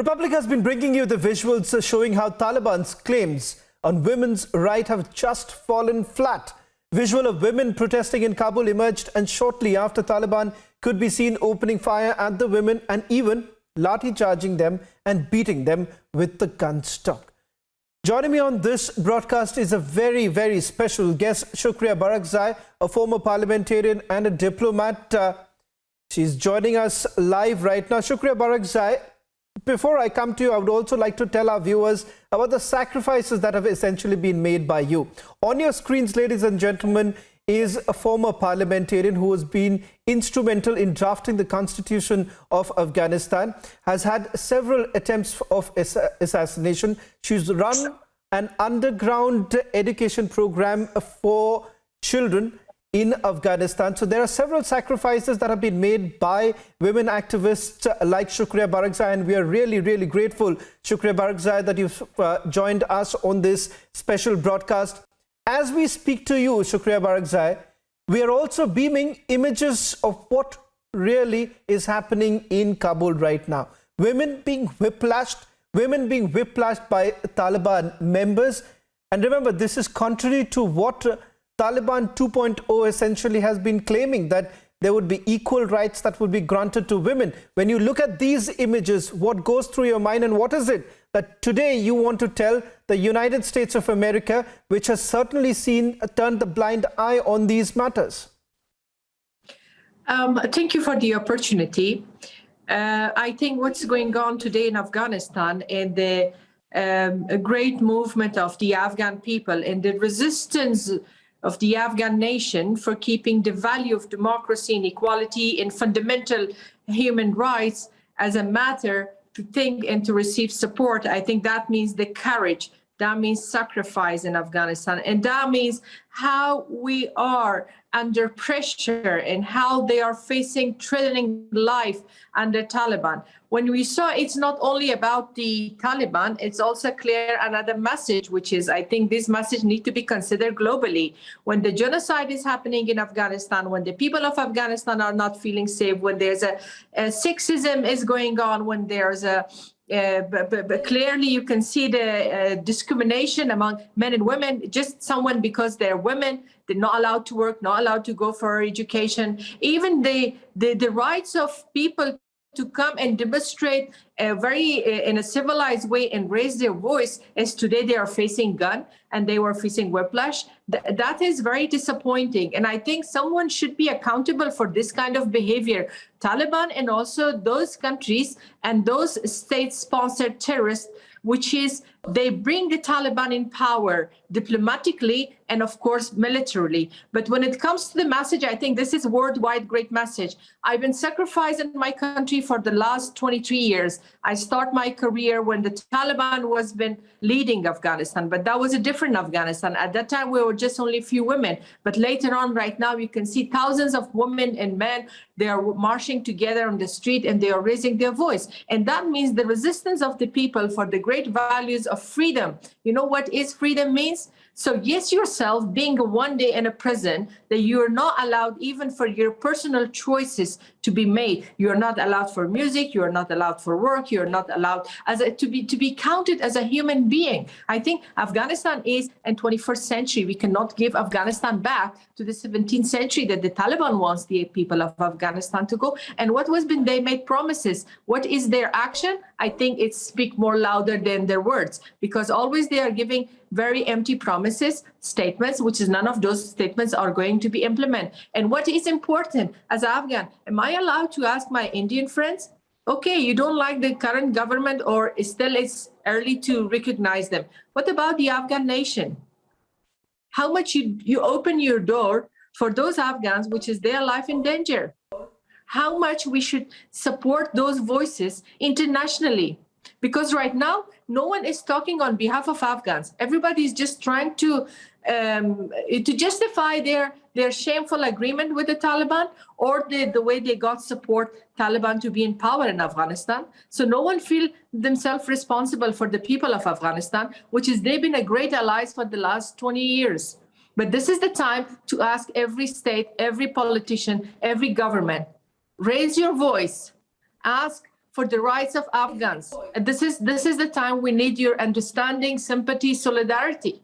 Republic has been bringing you the visuals showing how Taliban's claims on women's rights have just fallen flat. Visual of women protesting in Kabul emerged, and shortly after, Taliban could be seen opening fire at the women and even lathi charging them and beating them with the gun stock. Joining me on this broadcast is a very, very special guest, Shukriya Barakzai, a former parliamentarian and a diplomat. She's joining us live right now. Shukriya Barakzai, before I come to you, I would also like to tell our viewers about the sacrifices that have essentially been made by you. On your screens, ladies and gentlemen, is a former parliamentarian who has been instrumental in drafting the constitution of Afghanistan, has had several attempts of assassination. She's run an underground education program for children in Afghanistan. So there are several sacrifices that have been made by women activists like Shukriya Barakzai, and we are really, really grateful, Shukriya Barakzai, that you've joined us on this special broadcast. As we speak to you, Shukriya Barakzai, we are also beaming images of what really is happening in Kabul right now. Women being whiplashed by Taliban members. And remember, this is contrary to what Taliban 2.0 essentially has been claiming, that there would be equal rights that would be granted to women. When you look at these images, what goes through your mind, and what is it that today you want to tell the United States of America, which has certainly turned the blind eye on these matters? Thank you for the opportunity. I think what's going on today in Afghanistan and the great movement of the Afghan people and the resistance of the Afghan nation for keeping the value of democracy and equality and fundamental human rights as a matter to think and to receive support. I think that means the courage, that means sacrifice in Afghanistan, and that means how we are under pressure and how they are facing threatening life under Taliban. When we saw it's not only about the Taliban, it's also clear another message, which is, I think this message needs to be considered globally. When the genocide is happening in Afghanistan, when the people of Afghanistan are not feeling safe, when there's a sexism is going on, when there's but clearly you can see the discrimination among men and women, just someone because they're women, they're not allowed to work, not allowed to go for education. Even the rights of people to come and demonstrate in a civilized way and raise their voice, as today they are facing gun and they were facing whiplash. That is very disappointing. And I think someone should be accountable for this kind of behavior. Taliban and also those countries and those state-sponsored terrorists, which is they bring the Taliban in power diplomatically and, of course, militarily. But when it comes to the message, I think this is a worldwide great message. I've been sacrificing my country for the last 23 years. I start my career when the Taliban was been leading Afghanistan, but that was a different Afghanistan. At that time, we were just only a few women. But later on, right now, you can see thousands of women and men. They are marching together on the street and they are raising their voice. And that means the resistance of the people for the great values of freedom. You know what is freedom means? So yes, yourself being one day in a prison, that you are not allowed even for your personal choices to be made. You're not allowed for music. You're not allowed for work. You're not allowed to be counted as a human being. I think Afghanistan is in 21st century. We cannot give Afghanistan back to the 17th century that the Taliban wants the people of Afghanistan to go. And what was been, they made promises. What is their action? I think it speaks more louder than their words, because always they are giving very empty promises, statements, which is none of those statements are going to be implemented. And what is important as Afghan, am I allowed to ask my Indian friends, okay, you don't like the current government or still it's early to recognize them. What about the Afghan nation? How much you open your door for those Afghans, which is their life in danger? How much we should support those voices internationally? Because right now, no one is talking on behalf of Afghans. Everybody is just trying to justify their shameful agreement with the Taliban or the way they got support Taliban to be in power in Afghanistan. So no one feel themselves responsible for the people of Afghanistan, which is they've been a great allies for the last 20 years. But this is the time to ask every state, every politician, every government, raise your voice, ask for the rights of Afghans. And this is the time we need your understanding, sympathy, solidarity.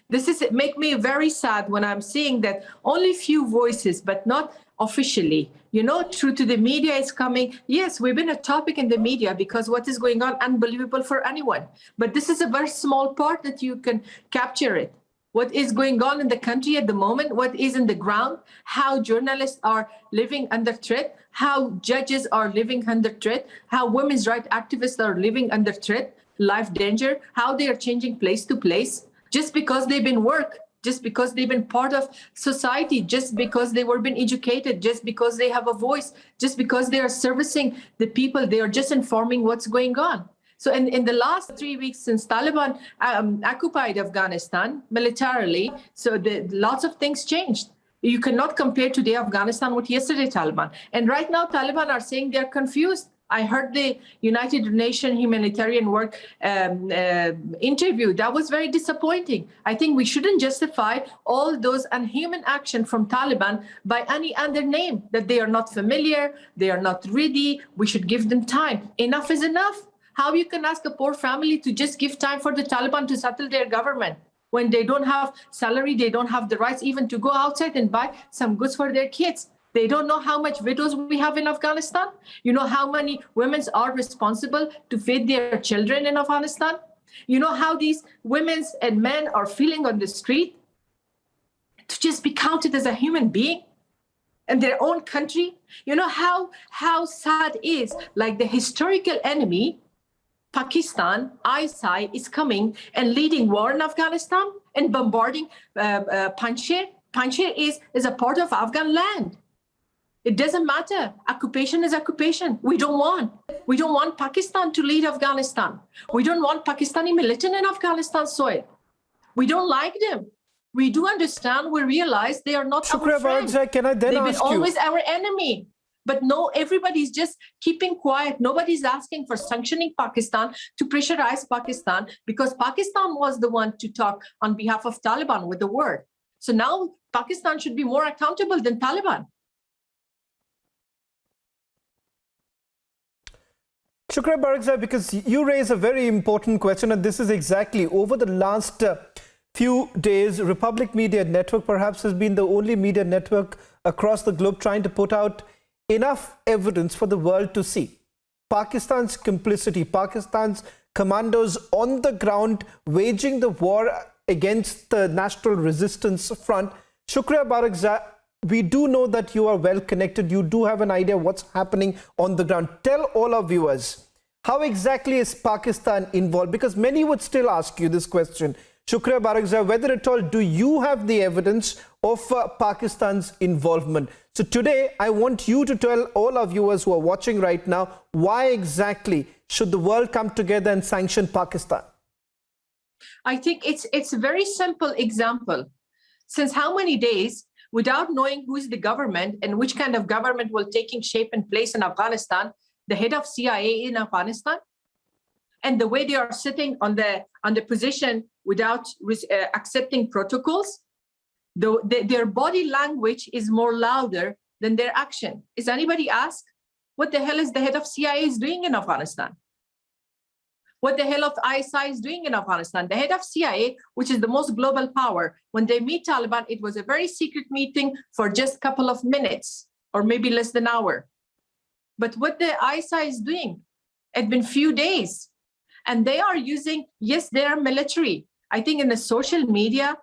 This is make me very sad when I'm seeing that only few voices, but not officially. You know, through to the media is coming. Yes, we've been a topic in the media because what is going on, unbelievable for anyone. But this is a very small part that you can capture it. What is going on in the country at the moment, what is in the ground, how journalists are living under threat, how judges are living under threat, how women's rights activists are living under threat, life danger, how they are changing place to place, just because they've been work, just because they've been part of society, just because they were being educated, just because they have a voice, just because they are servicing the people, they are just informing what's going on. So in the last 3 weeks since Taliban occupied Afghanistan militarily, so lots of things changed. You cannot compare today Afghanistan with yesterday Taliban. And right now Taliban are saying they're confused. I heard the United Nations humanitarian work interview. That was very disappointing. I think we shouldn't justify all those unhuman action from Taliban by any other name, that they are not familiar, they are not ready, we should give them time. Enough is enough. How you can ask a poor family to just give time for the Taliban to settle their government when they don't have salary, they don't have the rights even to go outside and buy some goods for their kids. They don't know how much widows we have in Afghanistan. You know how many women are responsible to feed their children in Afghanistan. You know how these women and men are feeling on the street to just be counted as a human being in their own country. You know how sad is, like the historical enemy, Pakistan, ISI, is coming and leading war in Afghanistan and bombarding Panjshir. Panjshir is a part of Afghan land. It doesn't matter. Occupation is occupation. We don't want Pakistan to lead Afghanistan. We don't want Pakistani militant in Afghanistan soil. We don't like them. We do understand, we realize they are not our friends. Can I then They've ask been you? always our enemy. But no, everybody's just keeping quiet. Nobody's asking for sanctioning Pakistan, to pressurize Pakistan, because Pakistan was the one to talk on behalf of Taliban with the word. So now Pakistan should be more accountable than Taliban. Shukriya Barakzai, because you raise a very important question, and this is exactly over the last few days, Republic Media Network perhaps has been the only media network across the globe trying to put out enough evidence for the world to see. Pakistan's complicity, Pakistan's commandos on the ground waging the war against the National Resistance Front. Shukriya Barakzai, we do know that you are well connected. You do have an idea what's happening on the ground. Tell all our viewers, how exactly is Pakistan involved? Because many would still ask you this question. Shukriya Barakzai, whether at all do you have the evidence of Pakistan's involvement? So today, I want you to tell all our viewers who are watching right now, why exactly should the world come together and sanction Pakistan? I think it's a very simple example. Since how many days, without knowing who is the government and which kind of government will taking shape and place in Afghanistan, the head of CIA in Afghanistan, and the way they are sitting on the position without accepting protocols, their body language is more louder than their action. Is anybody asked what the hell is the head of CIA is doing in Afghanistan? What the hell of ISI is doing in Afghanistan? The head of CIA, which is the most global power, when they meet Taliban, it was a very secret meeting for just a couple of minutes or maybe less than an hour. But what the ISI is doing, it's been few days. And they are using, yes, they are military. I think in the social media,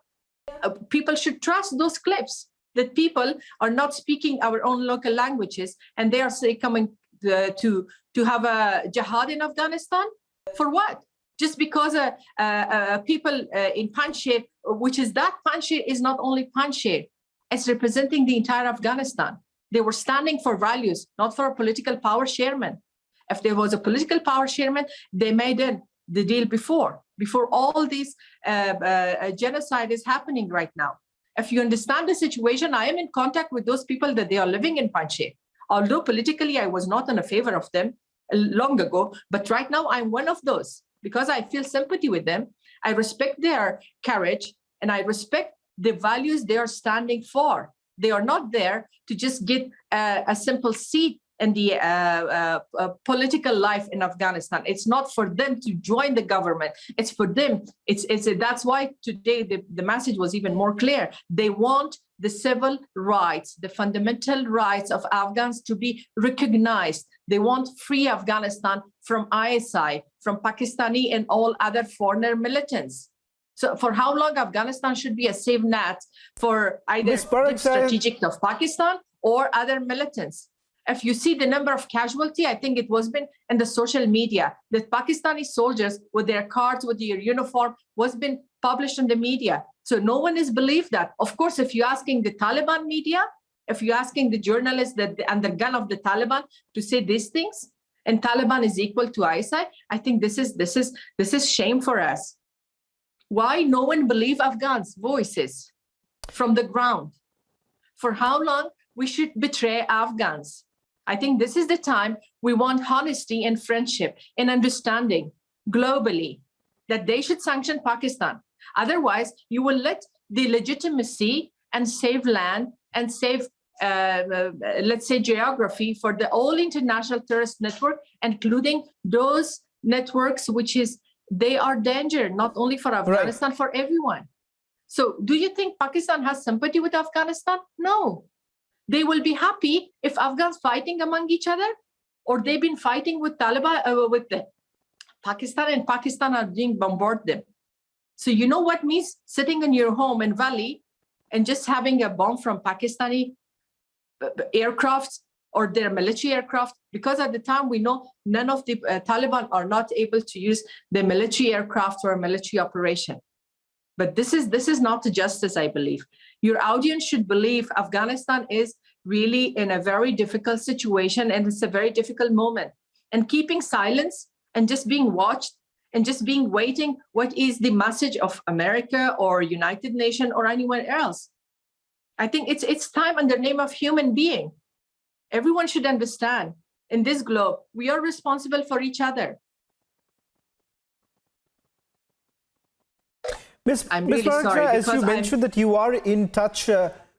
people should trust those clips that people are not speaking our own local languages and they are coming to have a jihad in Afghanistan. For what? Just because people in Panjshir, which is that Panjshir is not only Panjshir, it's representing the entire Afghanistan. They were standing for values, not for a political power shareman. If there was a political power shareman, they made the deal before all this genocide is happening right now. If you understand the situation, I am in contact with those people that they are living in Panjshir. Although politically, I was not in a favor of them long ago, but right now I'm one of those because I feel sympathy with them. I respect their courage and I respect the values they are standing for. They are not there to just get a simple seat political life in Afghanistan. It's not for them to join the government. It's for them. That's why today the message was even more clear. They want the civil rights, the fundamental rights of Afghans to be recognized. They want free Afghanistan from ISI, from Pakistani and all other foreigner militants. So for how long Afghanistan should be a safe net for either strategic of Pakistan or other militants? If you see the number of casualty, I think it was been in the social media that Pakistani soldiers with their cards, with their uniform, was been published in the media. So no one is believed that. Of course, if you're asking the Taliban media, if you're asking the journalists and the gun of the Taliban to say these things, and Taliban is equal to ISI, I think this is shame for us. Why no one believe Afghans' voices from the ground? For how long we should betray Afghans? I think this is the time we want honesty and friendship and understanding globally that they should sanction Pakistan. Otherwise, you will let the legitimacy and save land and save, let's say, geography for the all international terrorist network, including those networks they are danger, not only for Afghanistan, for everyone. So do you think Pakistan has sympathy with Afghanistan? No. They will be happy if Afghans fighting among each other, or they've been fighting with Taliban, with Pakistan, and Pakistan are being bombarded. So you know what means sitting in your home in Valley and just having a bomb from Pakistani aircrafts or their military aircraft? Because at the time we know none of the Taliban are not able to use the military aircraft for a military operation. But this is not justice, I believe. Your audience should believe Afghanistan is really in a very difficult situation, and it's a very difficult moment. And keeping silence and just being watched and just being waiting, what is the message of America or United Nations or anyone else? I think it's time in the name of human being. Everyone should understand in this globe, we are responsible for each other. I'm really sorry, as you mentioned that you are in touch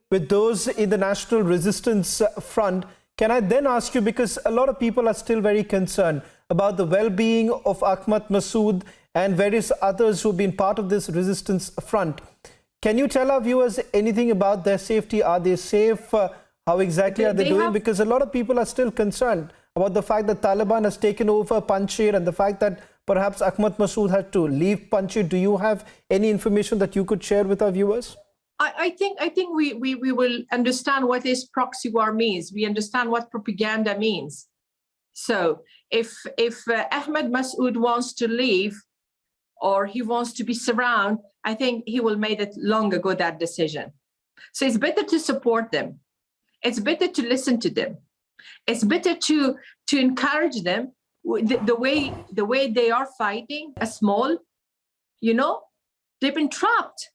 with those in the National Resistance Front, can I then ask you, because a lot of people are still very concerned about the well-being of Ahmad, Massoud and various others who've been part of this resistance front. Can you tell our viewers anything about their safety? Are they safe? How exactly are they doing? Because a lot of people are still concerned about the fact that Taliban has taken over Panjshir and the fact that perhaps Ahmad Massoud had to leave Panjshir. Do you have any information that you could share with our viewers? I think we will understand what this proxy war means. We understand what propaganda means. So if Ahmad Massoud wants to leave or he wants to be surrounded, I think he will made it long ago, that decision. So it's better to support them. It's better to listen to them. It's better to encourage them. The way they are fighting a small, they've been trapped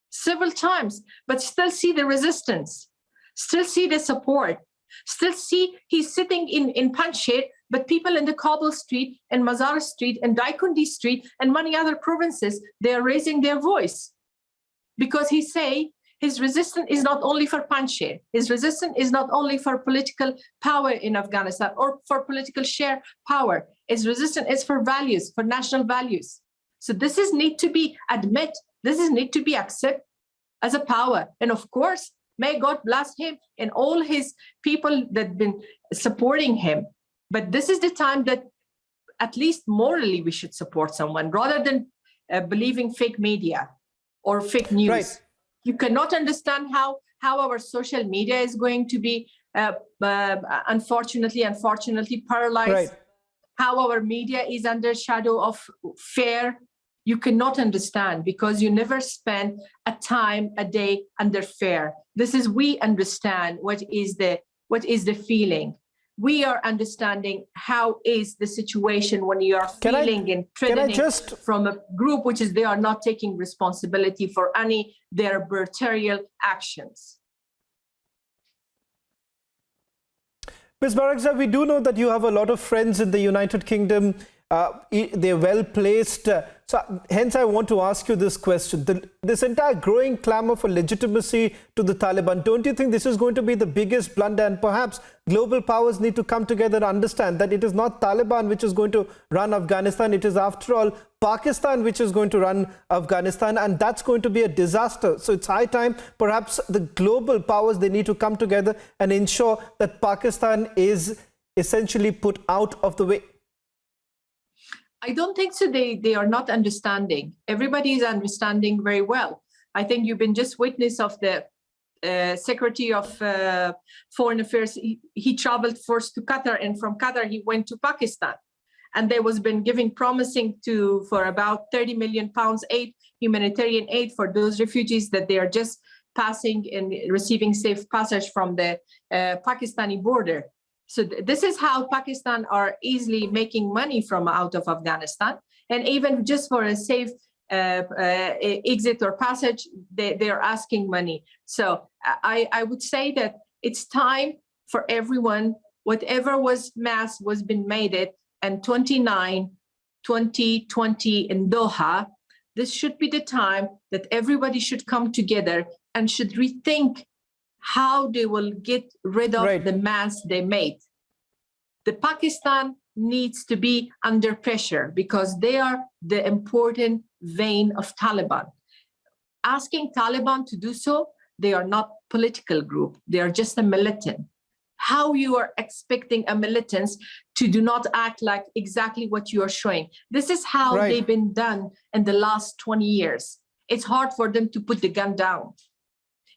several times, but still see the resistance, still see the support, still see he's sitting in Panjshir, but people in the Kabul street and Mazar street and Daikundi street and many other provinces, they are raising their voice because he say his resistance is not only for Panjshir, his resistance is not only for political power in Afghanistan or for political share power. His resistance is for values, for national values. So this is need to be admit, this is need to be accepted as a power. And of course, may God bless him and all his people that been supporting him. But this is the time that at least morally we should support someone rather than believing fake media or fake news. Right. You cannot understand how our social media is going to be unfortunately paralyzed. Right. How our media is under shadow of fear. You cannot understand because you never spend a day under fear. This is, we understand what is the feeling. We are understanding how is the situation when you are feeling and threatening from a group which is they are not taking responsibility for any their brutal actions. Ms. Barakzai, we do know that you have a lot of friends in the United Kingdom. They're well placed. So hence I want to ask you this question. This entire growing clamor for legitimacy to the Taliban, don't you think this is going to be the biggest blunder? And perhaps global powers need to come together and understand that it is not Taliban which is going to run Afghanistan. It is, after all, Pakistan which is going to run Afghanistan, and that's going to be a disaster. So it's high time perhaps the global powers, they need to come together and ensure that Pakistan is essentially put out of the way. I don't think so. They are not understanding. Everybody is understanding very well. I think you've been just witness of the Secretary of Foreign Affairs. He traveled first to Qatar, and from Qatar he went to Pakistan. And there was been giving promising for about 30 million pounds aid, humanitarian aid for those refugees that they are just passing and receiving safe passage from the Pakistani border. So this is how Pakistan are easily making money from out of Afghanistan. And even just for a safe exit or passage, they're asking money. So I would say that it's time for everyone, whatever was been made it, and 2020 in Doha, this should be the time that everybody should come together and should rethink how they will get rid of the mass they made. The Pakistan needs to be under pressure because they are the important vein of Taliban. Asking Taliban to do so, they are not political group. They are just a militant. How you are expecting a militant to do not act like exactly what you are showing? This is how they've been done in the last 20 years. It's hard for them to put the gun down.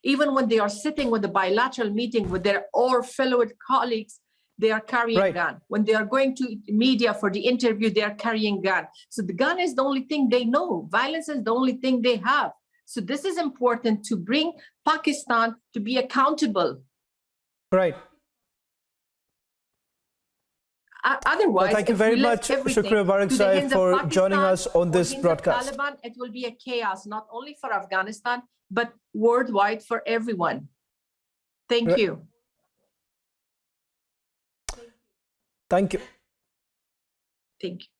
Even when they are sitting with a bilateral meeting with their all fellow colleagues, they are carrying gun. When they are going to media for the interview, they are carrying gun. So the gun is the only thing they know. Violence is the only thing they have. So this is important to bring Pakistan to be accountable. Right. Otherwise, well, thank you very much, Shukriya Baraksai, for joining us on this broadcast. Taliban, it will be a chaos, not only for Afghanistan, but worldwide for everyone. Thank you. Thank you. Thank you.